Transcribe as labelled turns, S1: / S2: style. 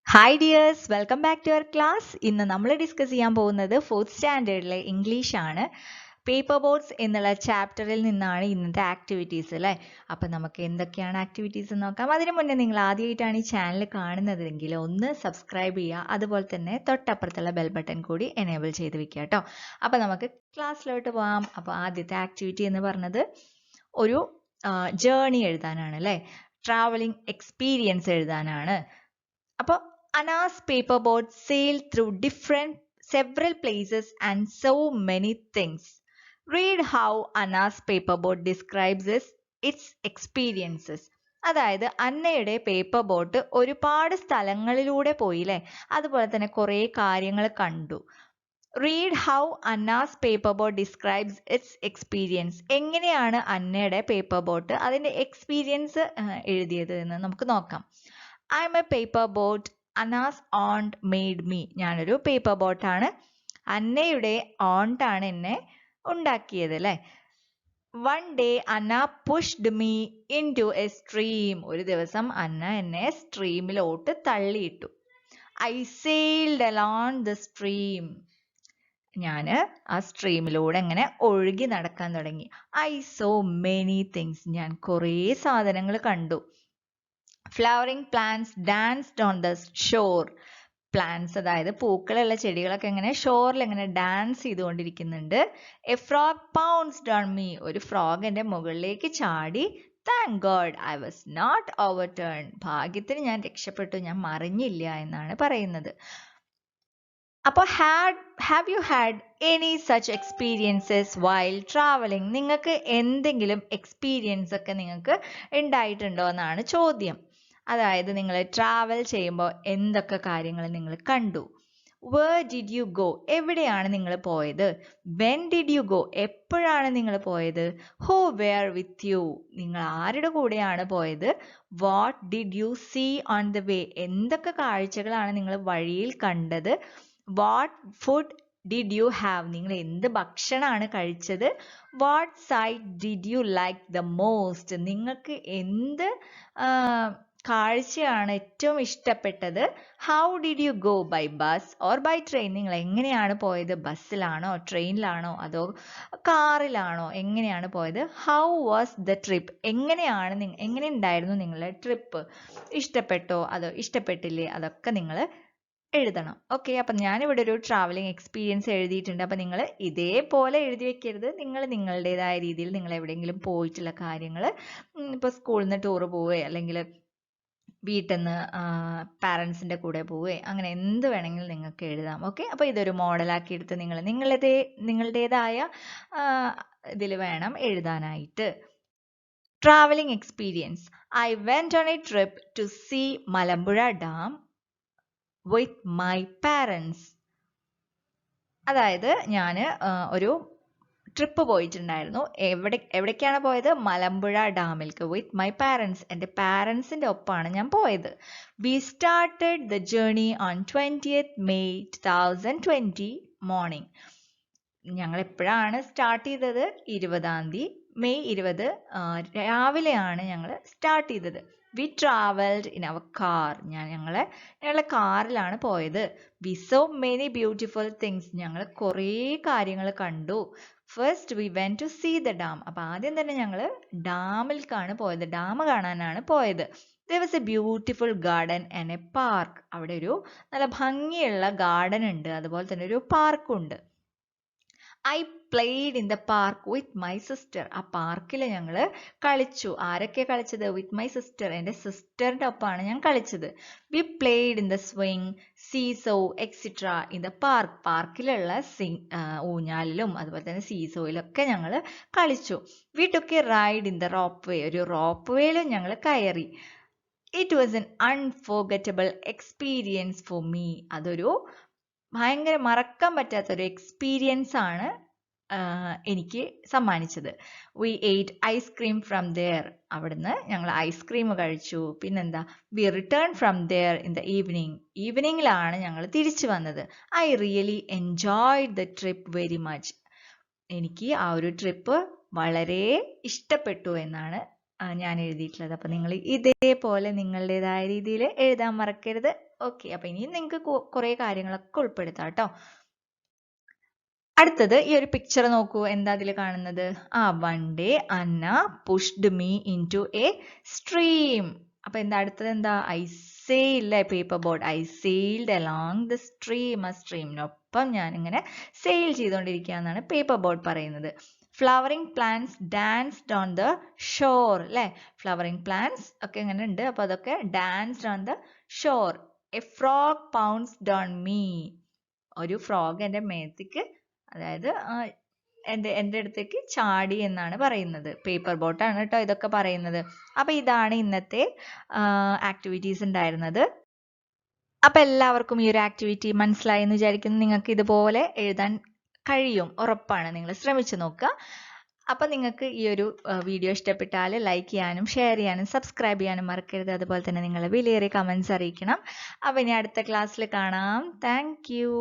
S1: Hi dears, welcome back to our class. ഇന്ന് നമ്മൾ discuss ചെയ്യാൻ പോകുന്നത് 4th സ്റ്റാൻഡേർഡിലെ ഇംഗ്ലീഷ് ആണ്. പേപ്പർ ബോട്ട്സ് എന്നുള്ള ചാപ്റ്ററിൽ നിന്നാണ് ഇന്നത്തെ ആക്ടിവിറ്റീസ് അല്ലേ. അപ്പം നമുക്ക് എന്തൊക്കെയാണ് ആക്ടിവിറ്റീസ് എന്ന് നോക്കാം. അതിനു മുന്നേ നിങ്ങൾ ആദ്യമായിട്ടാണ് ഈ ചാനൽ കാണുന്നതെങ്കിൽ ഒന്ന് സബ്സ്ക്രൈബ് ചെയ്യുക, അതുപോലെ തന്നെ തൊട്ടപ്പുറത്തുള്ള ബെൽ ബട്ടൺ കൂടി എനേബിൾ ചെയ്ത് വെക്കുക കേട്ടോ. അപ്പം നമുക്ക് ക്ലാസ്സിലോട്ട് പോകാം. അപ്പോൾ ആദ്യത്തെ ആക്ടിവിറ്റി എന്ന് പറഞ്ഞത് ഒരു ജേർണി എഴുതാനാണ് അല്ലേ, ട്രാവലിംഗ് എക്സ്പീരിയൻസ് എഴുതാനാണ്. അപ്പോൾ Anna's paperboat sailed through several places and so many things. Read how Anna's paperboat describes its experiences. അതായത് അന്നയുടെ പേപ്പർ ബോട്ട് ഒരുപാട് സ്ഥലങ്ങളിലൂടെ പോയില്ലേ, അതുപോലെ തന്നെ കുറേ കാര്യങ്ങൾ കണ്ടു. Read how Anna's paper boat describes its experience. എങ്ങനെയാണ് അന്നയുടെ പേപ്പർ ബോട്ട് അതിൻ്റെ എക്സ്പീരിയൻസ് എഴുതിയത് എന്ന് നമുക്ക് നോക്കാം. I am a paper boat Anna's aunt made me. ഞാനൊരു പേപ്പർ ബോട്ടാണ്, അന്നയുടെ ഓണ്ടാണ് എന്നെ ഉണ്ടാക്കിയത് അല്ലേ. One day Anna pushed me into a stream. ഒരു ദിവസം അന്ന എന്നെ സ്ട്രീമിലോട്ട് തള്ളിയിട്ടു. I sailed along the stream. ഞാൻ ആ സ്ട്രീമിലൂടെ ഇങ്ങനെ ഒഴുകി നടക്കാൻ തുടങ്ങി. I saw many things. ഞാൻ കുറേ സാധനങ്ങൾ കണ്ടു. Flowering plants danced on the shore. Plants അതായത് പൂക്കളുള്ള ചെടികളൊക്കെ ഇങ്ങനെ ഷോറിൽ ഇങ്ങനെ dance ചെയ്തുകൊണ്ടിരിക്കുന്നുണ്ട്. A frog pounced on me. ഒരു ഫ്രോഗ് എൻ്റെ മുകളിലേക്ക് ചാടി. Thank God I was not overturn. ഭാഗ്യത്തിന് ഞാൻ രക്ഷപ്പെട്ടു, ഞാൻ മറിഞ്ഞില്ല എന്നാണ് പറയുന്നത്. അപ്പോൾ have you had any such experiences while travelling? നിങ്ങൾക്ക് എന്തെങ്കിലും എക്സ്പീരിയൻസ് ഒക്കെ നിങ്ങൾക്ക് ഉണ്ടായിട്ടുണ്ടോ എന്നാണ് ചോദ്യം. അതായത് നിങ്ങൾ ട്രാവൽ ചെയ്യുമ്പോൾ എന്തൊക്കെ കാര്യങ്ങൾ നിങ്ങൾ കണ്ടു. Where did you go? എവിടെയാണ് നിങ്ങൾ പോയത്? When did you go? എപ്പോഴാണ് നിങ്ങൾ പോയത്? Who were with you? നിങ്ങൾ ആരുടെ കൂടെയാണ് പോയത്? What did you see on the way? എന്തൊക്കെ കാഴ്ചകളാണ് നിങ്ങൾ വഴിയിൽ കണ്ടത്? What food did you have? നിങ്ങൾ എന്ത് ഭക്ഷണമാണ് കഴിച്ചത്? What sight did you like the most? നിങ്ങൾക്ക് എന്ത് കാഴ്ചയാണ് ഏറ്റവും ഇഷ്ടപ്പെട്ടത്? How did you go? By bus or by train? നിങ്ങൾ എങ്ങനെയാണ് പോയത്? ബസ്സിലാണോ ട്രെയിനിലാണോ അതോ കാറിലാണോ? എങ്ങനെയാണ് പോയത്? How was the trip? എങ്ങനെ ഉണ്ടായിരുന്നു നിങ്ങളുടെ ട്രിപ്പ്? ഇഷ്ടപ്പെട്ടോ അതോ ഇഷ്ടപ്പെട്ടില്ലേ? അതൊക്കെ നിങ്ങൾ എഴുതണം. ഓക്കെ, അപ്പം ഞാനിവിടെ ഒരു ട്രാവലിംഗ് എക്സ്പീരിയൻസ് എഴുതിയിട്ടുണ്ട്. അപ്പം നിങ്ങൾ ഇതേപോലെ എഴുതി വെക്കരുത്. നിങ്ങൾ നിങ്ങളുടേതായ രീതിയിൽ നിങ്ങൾ എവിടെയെങ്കിലും പോയിട്ടുള്ള കാര്യങ്ങൾ, ഇപ്പോൾ സ്കൂളിൽ നിന്ന് ടൂറ് പോവുകയോ അല്ലെങ്കിൽ വീട്ടിൽ നിന്ന് പാരൻസിൻ്റെ കൂടെ പോവുകയോ അങ്ങനെ എന്ത് വേണമെങ്കിലും നിങ്ങൾക്ക് എഴുതാം. ഓക്കെ, അപ്പോൾ ഇതൊരു മോഡലാക്കി എടുത്ത് നിങ്ങൾ നിങ്ങളുടേതായ ഇതിൽ വേണം എഴുതാനായിട്ട്. Travelling experience. I went on a trip to see Malampuzha dam with my parents. അതായത് ഞാൻ ഒരു ട്രിപ്പ് പോയിട്ടുണ്ടായിരുന്നു. എവിടേക്കാണ് പോയത്? മലമ്പുഴ ഡാമിലേക്ക്. വിത്ത് മൈ പാരൻസ്, എൻ്റെ പാരൻസിൻ്റെ ഒപ്പമാണ് ഞാൻ പോയത്. We started the journey on 20th May 2020 morning. ഞങ്ങൾ എപ്പോഴാണ് സ്റ്റാർട്ട് ചെയ്തത്? 20 മെയ് 20 രാവിലെയാണ് ഞങ്ങൾ സ്റ്റാർട്ട് ചെയ്തത്. We travelled in our car. ഞങ്ങളുടെ കാറിലാണ് പോയത്. We saw many beautiful things. ഞങ്ങൾ കുറേ കാര്യങ്ങൾ കണ്ടു. First we went to see the dam. അപ്പം ആദ്യം തന്നെ ഞങ്ങൾ ഡാമിലേക്കാണ് പോയത്, ഡാം കാണാനാണ് പോയത്. there was a beautiful garden and a park. അവിടെ ഒരു നല്ല ഭംഗിയുള്ള ഗാർഡൻ ഉണ്ട്, അതുപോലെ തന്നെ ഒരു പാർക്കുണ്ട്. I played in the park with my sister. ആ പാർക്കിൽ ഞങ്ങൾ കളിച്ചു. ആരൊക്കെ കളിച്ചത്? വിത്ത് മൈ സിസ്റ്റർ, എൻ്റെ സിസ്റ്ററിൻ്റെ ഒപ്പമാണ് ഞാൻ കളിച്ചത്. We played in the swing, seesaw extra in the park. പാർക്കിലുള്ള ഊഞ്ഞാലിലും അതുപോലെ തന്നെ സീസോയിലൊക്കെ ഞങ്ങൾ കളിച്ചു. We took a ride in the ropeway. ഒരു റോപ്പ് വേയിലും ഞങ്ങൾ കയറി. It was an unforgettable experience for me. അതൊരു ഭയങ്കര മറക്കാൻ പറ്റാത്തൊരു എക്സ്പീരിയൻസ് ആണ് എനിക്ക് സമ്മാനിച്ചത്. We ate ice cream from there. അവിടുന്ന് ഞങ്ങൾ ഐസ്ക്രീം കഴിച്ചു. പിന്നെന്താ, we return from there in the ഈവനിങ്ങിലാണ് ഞങ്ങൾ തിരിച്ചു വന്നത്. I really enjoyed the trip very much. എനിക്ക് ആ ഒരു ട്രിപ്പ് വളരെ ഇഷ്ടപ്പെട്ടു എന്നാണ് ഞാൻ എഴുതിയിട്ടുള്ളത്. അപ്പം നിങ്ങൾ ഇതേപോലെ നിങ്ങളുടേതായ രീതിയിൽ എഴുതാൻ മറക്കരുത്. ഓക്കെ, അപ്പം ഇനിയും നിങ്ങൾക്ക് കുറേ കാര്യങ്ങളൊക്കെ ഉൾപ്പെടുത്താം കേട്ടോ. അടുത്തത് ഈ ഒരു പിക്ചർ നോക്കൂ. എന്താ അതിൽ കാണുന്നത്? One day Anna pushed me into a stream. അപ്പൊ എന്താ അടുത്തത്? എന്താ? I sailed paper boat. I sailed along the stream. ആ സ്ട്രീമിനൊപ്പം ഞാൻ ഇങ്ങനെ സെയിൽ ചെയ്തുകൊണ്ടിരിക്കുക എന്നാണ് പേപ്പർ ബോട്ട് പറയുന്നത്. Flowering plants danced on the shore. അല്ലെ, ഫ്ലവറിംഗ് പ്ലാന്റ്സ് ഒക്കെ എങ്ങനെ ഉണ്ട്? അപ്പൊ അതൊക്കെ danced on the shore. A frog pounced on me. ഒരു ഫ്രോഗ് എൻ്റെ മേത്തേക്ക്, അതായത് എൻ്റെ അടുത്തേക്ക് ചാടി എന്നാണ് പറയുന്നത്. പേപ്പർ ബോട്ടാണ് കേട്ടോ ഇതൊക്കെ പറയുന്നത്. അപ്പൊ ഇതാണ് ഇന്നത്തെ ആക്ടിവിറ്റീസ് ഉണ്ടായിരുന്നത്. അപ്പൊ എല്ലാവർക്കും ഈ ഒരു ആക്ടിവിറ്റി മനസ്സിലായി എന്ന് വിചാരിക്കുന്നു. നിങ്ങൾക്ക് ഇതുപോലെ എഴുതാൻ കഴിയും, ഉറപ്പാണ്. നിങ്ങൾ ശ്രമിച്ചു നോക്കുക. അപ്പൊ നിങ്ങൾക്ക് ഈ ഒരു വീഡിയോ ഇഷ്ടപ്പെട്ടാൽ ലൈക്ക് ചെയ്യാനും ഷെയർ ചെയ്യാനും സബ്സ്ക്രൈബ് ചെയ്യാനും മറക്കരുത്. അതുപോലെ തന്നെ നിങ്ങളെ വിലയേറിയ കമന്റ്സ് അറിയിക്കണം. അപ്പൊ ഇനി അടുത്ത ക്ലാസ്സിൽ കാണാം. Thank you.